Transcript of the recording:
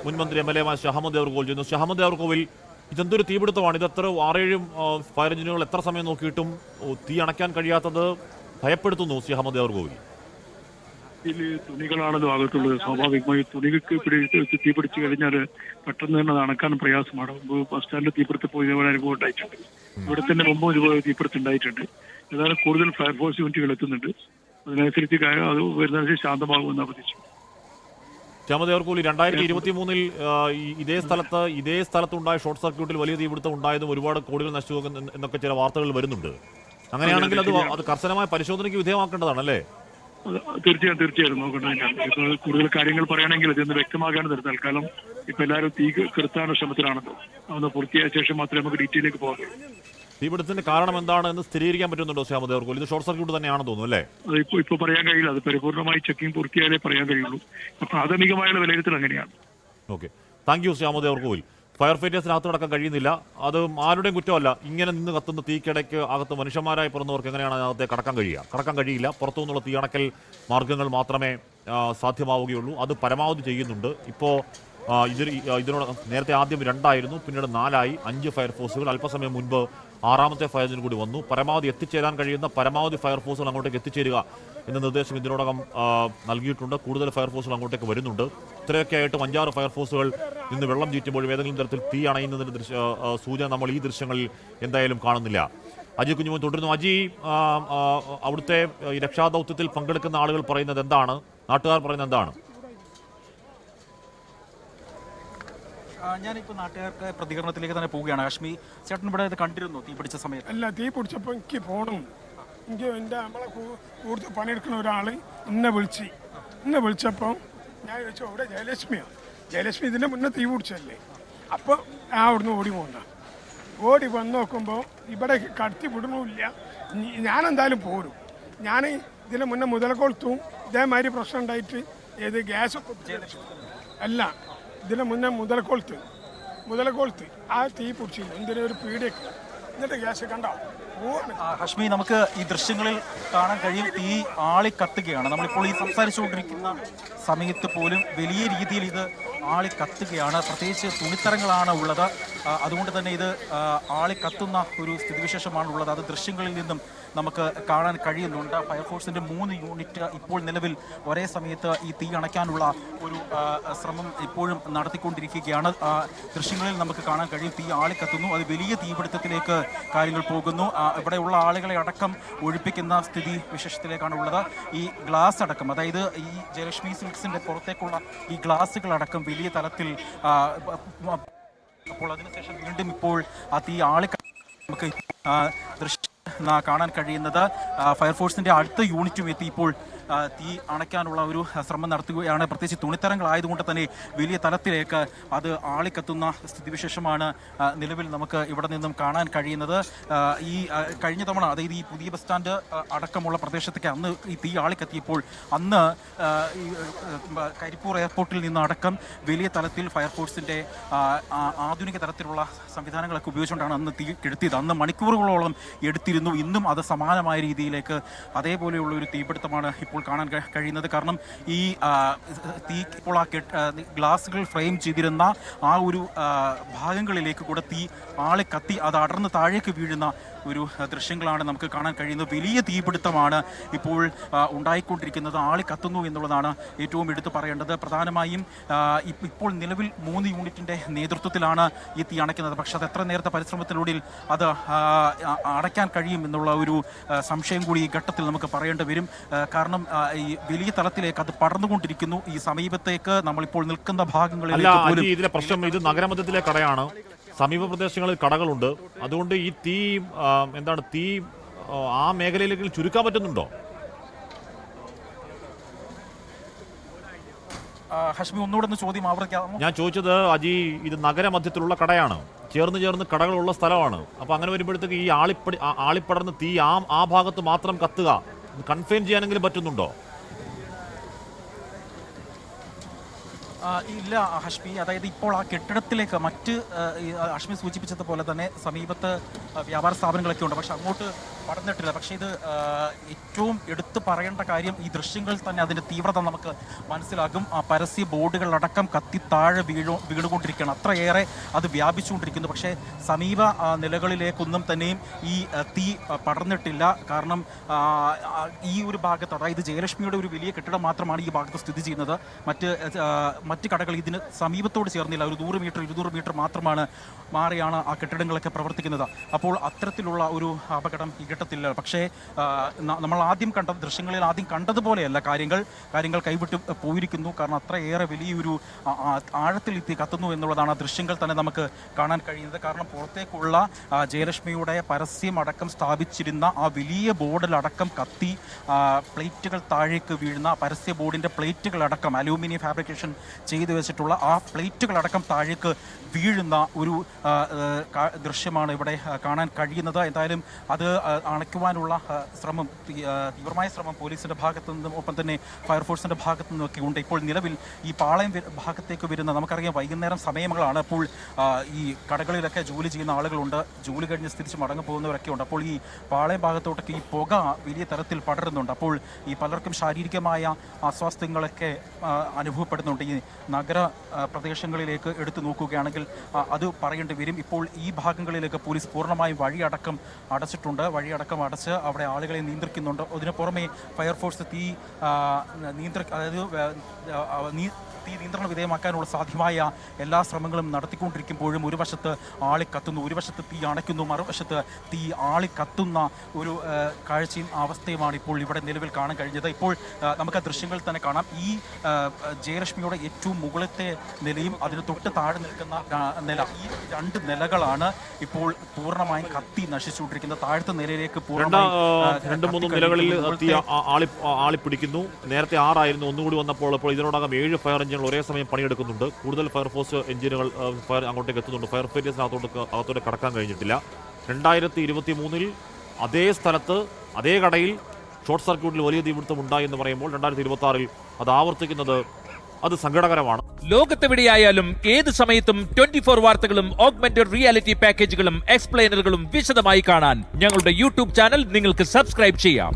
മുൻ മന്ത്രി MLA ഷഹമദ് ദേവർകോവിൽ ചെയ്യുന്നു. ഷഹമദ് ദേവർകോവിൽ, ഇതെന്തൊരു തീപിടുത്തമാണ്? ഇതെത്ര 6-7 ഫയർ എഞ്ചിനുകൾ എത്ര സമയം നോക്കിയിട്ടും തീ അണയ്ക്കാൻ കഴിയാത്തത് ഭയപ്പെടുത്തുന്നു ഷഹമദ് ദേവർകോവിൽ. തുണികളാണല്ലോ അകത്തുള്ളത്. സ്വാഭാവികമായി തുണികൾക്ക് തീ പിടിച്ചു കഴിഞ്ഞാൽ പെട്ടെന്ന് തന്നെ അണക്കാൻ പ്രയാസമാണ്. ബസ് സ്റ്റാൻഡിൽ തീപിടുത്തം പോയി ഇതേപോലെ അനുഭവം ഉണ്ടായിട്ടുണ്ട്. ഇവിടെ തന്നെ മുമ്പ് ഇതുപോലെ തീപിടുത്തം ഉണ്ടായിട്ടുണ്ട്. ഏതായാലും കൂടുതൽ ഫയർഫോഴ്സ് യൂണിറ്റുകൾ എത്തുന്നുണ്ട്. അതിനനുസരിച്ച് അത് വരുന്നതനുസരിച്ച് ശാന്തമാകുമെന്ന് പ്രതീക്ഷിച്ചു. ഷഹമദ് ദേവർകോവിൽ, 2023 ഇതേ സ്ഥലത്തുണ്ടായ ഷോർട്ട് സർക്യൂട്ടിൽ വലിയ തീപിടുത്തം ഉണ്ടായതും ഒരുപാട് കോടികൾ നശിച്ചു എന്നൊക്കെ ചില വാർത്തകൾ വരുന്നുണ്ട്. അങ്ങനെയാണെങ്കിൽ അത് കർശനമായ പരിശോധനയ്ക്ക് വിധേയമാക്കേണ്ടതാണല്ലേ? തീർച്ചയായും നോക്കേണ്ടത്. കൂടുതൽ കാര്യങ്ങൾ പറയുകയാണെങ്കിൽ ഇതൊന്ന് വ്യക്തമാകാൻ തൽക്കാലം ഇപ്പൊ എല്ലാവരും തീ കെടുത്താനുള്ള ശ്രമത്തിലാണല്ലോ. അതൊന്ന് പൂർത്തിയായ ശേഷം മാത്രമേ നമുക്ക് ഡീറ്റെയിലേക്ക് പോകാം. തീപിടുത്തത്തിന്റെ കാരണം എന്താണ് എന്ന് സ്ഥിരീകരിക്കാൻ പറ്റുന്നുണ്ടോ ഷഹമദ് ദേവർകോവിൽ? ഇത് ഷോർട്ട് സർക്യൂട്ട് തന്നെയാണെന്ന് തോന്നുന്നു അല്ലേ? അത് ഇപ്പൊ പറയാൻ കഴിയില്ല. അത് പരിപൂർണമായി ചെക്കിംഗ് പൂർത്തിയായാലേ പറയാൻ കഴിയുള്ളൂ. പ്രാഥമികമായുള്ള വിലയിരുത്തൽ അങ്ങനെയാണ്. Okay, thank you Shahamad Devarkovil. Fire ഫൈറ്റേഴ്സിനകത്ത് നടക്കാൻ കഴിയുന്നില്ല. അത് ആരുടെയും കുറ്റമല്ല. ഇങ്ങനെ നിന്ന് കത്തുന്ന തീക്കിടയ്ക്ക് അകത്ത് മനുഷ്യന്മാരായി പിറന്നവർക്ക് എങ്ങനെയാണ് അതിനകത്ത് കടക്കാൻ കഴിയില്ല. പുറത്തു നിന്നുള്ള തീയണക്കൽ മാർഗങ്ങൾ മാത്രമേ സാധ്യമാവുകയുള്ളൂ. അത് പരമാവധി ചെയ്യുന്നുണ്ട്. ഇപ്പോൾ ഇതിനോട് നേരത്തെ ആദ്യം 2 ആയിരുന്നു, പിന്നീട് 4 ആയി. 5 ഫയർഫോഴ്സുകൾ. അല്പസമയം മുൻപ് 6ാമത്തെ ഫയർ എഞ്ചിൻ കൂടി വന്നു. പരമാവധി എത്തിച്ചേരാൻ കഴിയുന്ന പരമാവധി ഫയർഫോഴ്സുകൾ അങ്ങോട്ടേക്ക് എത്തിച്ചേരുക എന്ന നിർദ്ദേശം ഇതിനോടകം നൽകിയിട്ടുണ്ട്. കൂടുതൽ ഫയർഫോഴ്സുകൾ അങ്ങോട്ടേക്ക് വരുന്നുണ്ട്. ഇത്രയൊക്കെ ആയിട്ടും 5-6 ഫയർഫോഴ്സുകൾ ഇന്ന് വെള്ളം ചീറ്റുമ്പോഴും ഏതെങ്കിലും തരത്തിൽ തീ അണയുന്നതിൻ്റെ സൂചന നമ്മൾ ഈ ദൃശ്യങ്ങളിൽ എന്തായാലും കാണുന്നില്ല. അജി കുഞ്ഞുമോൻ തുടരുന്നു. അജി, അവിടുത്തെ രക്ഷാദൗത്യത്തിൽ പങ്കെടുക്കുന്ന ആളുകൾ പറയുന്നത് എന്താണ്? നാട്ടുകാർ പറയുന്നത് എന്താണ്? ഞാനിപ്പോൾ നാട്ടുകാർക്ക് പ്രതികരണത്തിലേക്ക് തന്നെ പോവുകയാണ്. കാശ്മി ചേട്ടൻ ഇവിടെ ഇത് കണ്ടിരുന്നു തീ പിടിച്ച സമയത്ത്? അല്ല, തീ പിടിച്ചപ്പോൾ എനിക്ക് പോകണം. എനിക്ക് നമ്മളെ കൂടുതൽ പണിയെടുക്കുന്ന ഒരാൾ എന്നെ വിളിച്ചപ്പോൾ ഞാൻ ചോദിച്ചു അവിടെ ജയലക്ഷ്മി ഇതിൻ്റെ മുന്നേ തീ പിടിച്ചല്ലേ. അപ്പോൾ അവിടുന്ന് ഓടി വന്ന് നോക്കുമ്പോൾ ഇവിടെ കടത്തി വിടണമില്ല. ഞാനെന്തായാലും പോരും. ഞാൻ ഇതിന് മുന്നേ മുതലക്കൊളുത്തും ഇതേമാതിരി പ്രശ്നം ഉണ്ടായിട്ട് ഏത് ഗ്യാസ് അല്ല, ഇതിന് മുന്നേ മുതലക്കൊളുത്ത് ആ തീ പിടിച്ചില്ല. എന്തിനൊരു പീടിയൊക്കെ എന്നിട്ട് ഗ്യാസ് കണ്ടോ. ഹഷ്മി, നമുക്ക് ഈ ദൃശ്യങ്ങളിൽ കാണാൻ കഴിയും തീ ആളി കത്തുകയാണ്. നമ്മളിപ്പോൾ ഈ സംസാരിച്ചുകൊണ്ടിരിക്കുന്ന സമയത്ത് പോലും വലിയ രീതിയിൽ ഇത് ആളി കത്തുകയാണ്. പ്രത്യേകിച്ച് തുണിത്തരങ്ങളാണ് ഉള്ളത്. അതുകൊണ്ട് തന്നെ ഇത് ആളി കത്തുന്ന ഒരു സ്ഥിതിവിശേഷമാണ് ഉള്ളത്. അത് ദൃശ്യങ്ങളിൽ നിന്നും നമുക്ക് കാണാൻ കഴിയുന്നുണ്ട്. ഫയർഫോഴ്സിൻ്റെ 3 യൂണിറ്റ് ഇപ്പോൾ നിലവിൽ ഒരേ സമയത്ത് ഈ തീ അണയ്ക്കാനുള്ള ഒരു ശ്രമം ഇപ്പോഴും നടത്തിക്കൊണ്ടിരിക്കുകയാണ്. ദൃശ്യങ്ങളിൽ നമുക്ക് കാണാൻ കഴിയും തീ ആളിക്കത്തുന്നു. അത് വലിയ തീപിടുത്തത്തിലേക്ക് കാര്യങ്ങൾ പോകുന്നു. ഇവിടെയുള്ള ആളുകളെ അടക്കം ഒഴിപ്പിക്കുന്ന സ്ഥിതി വിശേഷത്തിലേക്കാണ് ഉള്ളത്. ഈ ഗ്ലാസ് അടക്കം, അതായത് ഈ ജയലക്ഷ്മി സിൽക്സിൻ്റെ പുറത്തേക്കുള്ള ഈ ഗ്ലാസുകളടക്കം വലിയ തലത്തിൽ അപ്പോൾ അതിനുശേഷം വീണ്ടും ഇപ്പോൾ ആ തീ നമുക്ക് ദൃശ്യം കാണാൻ കഴിയുന്നത് ഫയർഫോഴ്സിൻ്റെ അടുത്ത യൂണിറ്റും എത്തി ഇപ്പോൾ തീ അണയ്ക്കാനുള്ള ഒരു ശ്രമം നടത്തുകയാണ്. പ്രത്യേകിച്ച് തുണിത്തരങ്ങളായതുകൊണ്ട് തന്നെ വലിയ തലത്തിലേക്ക് അത് ആളിക്കത്തുന്ന സ്ഥിതിവിശേഷമാണ് നിലവിൽ നമുക്ക് ഇവിടെ നിന്നും കാണാൻ കഴിയുന്നത്. ഈ കഴിഞ്ഞ തവണ, അതായത് ഈ പുതിയ ബസ് സ്റ്റാൻഡ് അടക്കമുള്ള പ്രദേശത്തേക്ക് അന്ന് ഈ തീ ആളിക്കത്തിയപ്പോൾ അന്ന് ഈ കരിപ്പൂർ എയർപോർട്ടിൽ നിന്നടക്കം വലിയ തലത്തിൽ ഫയർഫോഴ്സിൻ്റെ ആധുനിക തരത്തിലുള്ള സംവിധാനങ്ങളൊക്കെ ഉപയോഗിച്ചുകൊണ്ടാണ് അന്ന് തീ കെടുത്തിയത്. അന്ന് മണിക്കൂറുകളോളം എടുത്തിരുന്നു. ഇന്നും അത് സമാനമായ രീതിയിലേക്ക് അതേപോലെയുള്ള ഒരു തീപിടുത്തമാണ് ഇപ്പോൾ കാണാൻ കഴിയുന്നത്. കാരണം ഈ തീ ഇപ്പോൾ ആ ഗ്ലാസുകൾ ഫ്രെയിം ചെയ്തിരുന്ന ആ ഒരു ഭാഗങ്ങളിലേക്ക് കൂടെ തീ ആളെ കത്തി അത് അടർന്ന് താഴേക്ക് വീഴുന്ന ഒരു ദൃശ്യങ്ങളാണ് നമുക്ക് കാണാൻ കഴിയുന്നത്. വലിയ തീപിടുത്തമാണ് ഇപ്പോൾ ഉണ്ടായിക്കൊണ്ടിരിക്കുന്നത്. ആളി കത്തുന്നു എന്നുള്ളതാണ് ഏറ്റവും എടുത്തു പറയേണ്ടത്. പ്രധാനമായും ഇപ്പോൾ നിലവിൽ 3 യൂണിറ്റിൻ്റെ നേതൃത്വത്തിലാണ് ഈ തീ അണയ്ക്കുന്നത്. പക്ഷേ അത് എത്ര നേരത്തെ പരിശ്രമത്തിലൂടെ അത് അടയ്ക്കാൻ കഴിയും എന്നുള്ള ഒരു സംശയം കൂടി ഈ ഘട്ടത്തിൽ നമുക്ക് പറയേണ്ടി വരും. കാരണം ഈ വലിയ തലത്തിലേക്ക് അത് പടർന്നുകൊണ്ടിരിക്കുന്നു. ഈ സമീപത്തേക്ക് നമ്മളിപ്പോൾ നിൽക്കുന്ന ഭാഗങ്ങളിലേക്ക് പോലും ഇതിലെ പ്രശ്നം, ഇത് നഗരമധ്യത്തിലെ കടയാണ്. സമീപ പ്രദേശങ്ങളിൽ കടകളുണ്ട്. അതുകൊണ്ട് ഈ തീ ആ മേഖലയിലേക്ക് ചുരുക്കാൻ പറ്റുന്നുണ്ടോ? ഹഷ്മി, ഒന്നുകൂടെ ചോദ്യം ആവർത്തിക്കാം. ഞാൻ ചോദിച്ചത്, അജി, ഇത് നഗരമധ്യത്തിലുള്ള കടയാണ്, ചേർന്ന് കടകളുള്ള സ്ഥലമാണ്. അപ്പൊ അങ്ങനെ വരുമ്പോഴത്തേക്ക് ഈ ആളിപ്പടർന്ന് തീ ആ ഭാഗത്ത് മാത്രം കത്തുക കൺഫൈൻ ചെയ്യാനെങ്കിലും പറ്റുന്നുണ്ടോ? ഇല്ല ഹഷ്മി, അതായത് ഇപ്പോൾ ആ കെട്ടിടത്തിലേക്ക് മറ്റ് ഹഷ്മി സൂചിപ്പിച്ചതുപോലെ തന്നെ സമീപത്ത് വ്യാപാര സ്ഥാപനങ്ങളൊക്കെ ഉണ്ട്. പക്ഷെ അങ്ങോട്ട് പടർന്നിട്ടില്ല. പക്ഷേ ഇത് ഏറ്റവും എടുത്തു പറയേണ്ട കാര്യം ഈ ദൃശ്യങ്ങളിൽ തന്നെ അതിന്റെ തീവ്രത നമുക്ക് മനസ്സിലാകും. ആ പരസ്യ ബോർഡുകളടക്കം കത്തി താഴെ വീണുകൊണ്ടിരിക്കുകയാണ്. അത്രയേറെ അത് വ്യാപിച്ചുകൊണ്ടിരിക്കുന്നു. പക്ഷേ സമീപ നിലകളിലേക്കൊന്നും തന്നെയും ഈ തീ പടർന്നിട്ടില്ല. കാരണം ഈ ഒരു ഭാഗത്ത്, അതായത് ജയലക്ഷ്മിയുടെ ഒരു വലിയ കെട്ടിടം മാത്രമാണ് ഈ ഭാഗത്ത് സ്ഥിതി ചെയ്യുന്നത്. മറ്റ് കടകൾ ഇതിന് സമീപത്തോട് ചേർന്നില്ല. ഒരു 100 മീറ്റർ 200 മീറ്റർ മാത്രമാണ് മാറിയാണ് ആ കെട്ടിടങ്ങളൊക്കെ പ്രവർത്തിക്കുന്നത്. അപ്പോൾ അത്തരത്തിലുള്ള ഒരു അപകടം ഈ ഘട്ടത്തില്ല. പക്ഷേ നമ്മൾ ആദ്യം കണ്ട ദൃശ്യങ്ങളിൽ ആദ്യം കണ്ടതുപോലെയല്ല കാര്യങ്ങൾ കൈവിട്ട് പോയിരിക്കുന്നു. കാരണം അത്രയേറെ വലിയൊരു ആഴത്തിൽ എത്തി കത്തുന്നു എന്നുള്ളതാണ് ആ ദൃശ്യങ്ങൾ തന്നെ നമുക്ക് കാണാൻ കഴിയുന്നത്. കാരണം പുറത്തേക്കുള്ള ജയലക്ഷ്മിയുടെ പരസ്യം അടക്കം സ്ഥാപിച്ചിരുന്ന ആ വലിയ ബോർഡിലടക്കം കത്തി പ്ലേറ്റുകൾ താഴേക്ക് വീഴുന്ന, പരസ്യ ബോർഡിന്റെ പ്ലേറ്റുകളടക്കം അലൂമിനിയം ഫാബ്രിക്കേഷൻ ചെയ്തു വെച്ചിട്ടുള്ള ആ പ്ലേറ്റുകളടക്കം താഴേക്ക് വീഴുന്ന ഒരു ദൃശ്യമാണ് ഇവിടെ കാണാൻ കഴിയുന്നത്. എന്തായാലും അത് അണയ്ക്കുവാനുള്ള തീവ്രമായ ശ്രമം പോലീസിന്റെ ഭാഗത്തു നിന്നും ഒപ്പം തന്നെ ഫയർഫോഴ്സിന്റെ ഭാഗത്തു നിന്നൊക്കെ ഉണ്ട്. ഇപ്പോൾ നിലവിൽ ഈ പാളയം ഭാഗത്തേക്ക് വരുന്ന, നമുക്കറിയാം വൈകുന്നേരം സമയങ്ങളാണ്. അപ്പോൾ ഈ കടകളിലൊക്കെ ജോലി ചെയ്യുന്ന ആളുകളുണ്ട്, ജോലി കഴിഞ്ഞ് തിരിച്ച് മടങ്ങി പോകുന്നവരൊക്കെ ഉണ്ട്. അപ്പോൾ ഈ പാളയം ഭാഗത്തോട്ടൊക്കെ ഈ പുക വലിയ തരത്തിൽ പടരുന്നുണ്ട്. അപ്പോൾ ഈ പലർക്കും ശാരീരികമായ അസ്വാസ്ഥ്യങ്ങളൊക്കെ അനുഭവപ്പെടുന്നുണ്ട്. ഈ നഗര പ്രദേശങ്ങളിലേക്ക് എടുത്തു നോക്കുകയാണെങ്കിൽ അത് പറയേണ്ടി വരും. ഇപ്പോൾ ഈ ഭാഗങ്ങളിലേക്ക് പോലീസ് പൂർണ്ണമായും വഴിയടക്കം അടച്ച് അവിടെ ആളുകളെ നിയന്ത്രിക്കുന്നുണ്ട്. അതിനു പുറമെ ഫയർഫോഴ്സ് തീ നിയന്ത്രണ വിധേയമാക്കാനുള്ള സാധ്യമായ എല്ലാ ശ്രമങ്ങളും നടത്തിക്കൊണ്ടിരിക്കുമ്പോഴും ഒരു വശത്ത് ആളിക്കത്തുന്നു, ഒരു വശത്ത് തീ അണയ്ക്കുന്നു, മറുവശത്ത് തീ ആളിക്കത്തുന്ന ഒരു കാഴ്ചയും അവസ്ഥയുമാണ് ഇപ്പോൾ ഇവിടെ നിലവിൽ കാണാൻ കഴിഞ്ഞത്. ഇപ്പോൾ നമുക്ക് ആ ദൃശ്യങ്ങൾ തന്നെ കാണാം. ഈ ജയലക്ഷ്മിയുടെ ഏറ്റവും മുകളിലത്തെ നിലയും അതിന് തൊട്ട് താഴെ നിൽക്കുന്ന നില, ഈ 2 നിലകളാണ് ഇപ്പോൾ പൂർണ്ണമായും കത്തി നശിച്ചുകൊണ്ടിരിക്കുന്നത്. താഴത്തെ നിലയിലേക്ക് പൂർണ്ണമായും 2-3 നിലകളിൽ തീ ആളിപ്പിടിക്കുന്നു. നേരത്തെ 6 ആയിരുന്നു, ഒന്നുകൂടി വന്നപ്പോൾ ഇപ്പോൾ ഇതിനോടകം 7 ഫയർ എഞ്ചിനുകൾ ഒരേ സമയം പണിയെടുക്കുന്നുണ്ട്. കൂടുതൽ ഫയർഫോഴ്സ് എഞ്ചിനുകൾ അങ്ങോട്ടേക്ക് എത്തുന്നുണ്ട്. ഫയർ ഫൈറ്റേഴ്സിനകത്തോട്ട് കടക്കാൻ കഴിഞ്ഞിട്ടില്ല. 2023 അതേ സ്ഥലത്ത് അതേ കടയിൽ ഷോർട്ട് സർക്യൂട്ടിൽ വലിയ തീപിടുത്തം ഉണ്ടായി എന്ന് പറയുമ്പോൾ 2026 അത് ആവർത്തിക്കുന്നത് അത് സങ്കടകരമാണ്. ലോകത്തെവിടെയായാലും ഏത് സമയത്തും 24 വാർത്തകളും ഓഗ്മെന്റഡ് റിയാലിറ്റി പാക്കേജുകളും എക്സ്പ്ലെയിനറുകളും വിശദമായി കാണാൻ ഞങ്ങളുടെ യൂട്യൂബ് ചാനൽ നിങ്ങൾക്ക് സബ്സ്ക്രൈബ് ചെയ്യാം.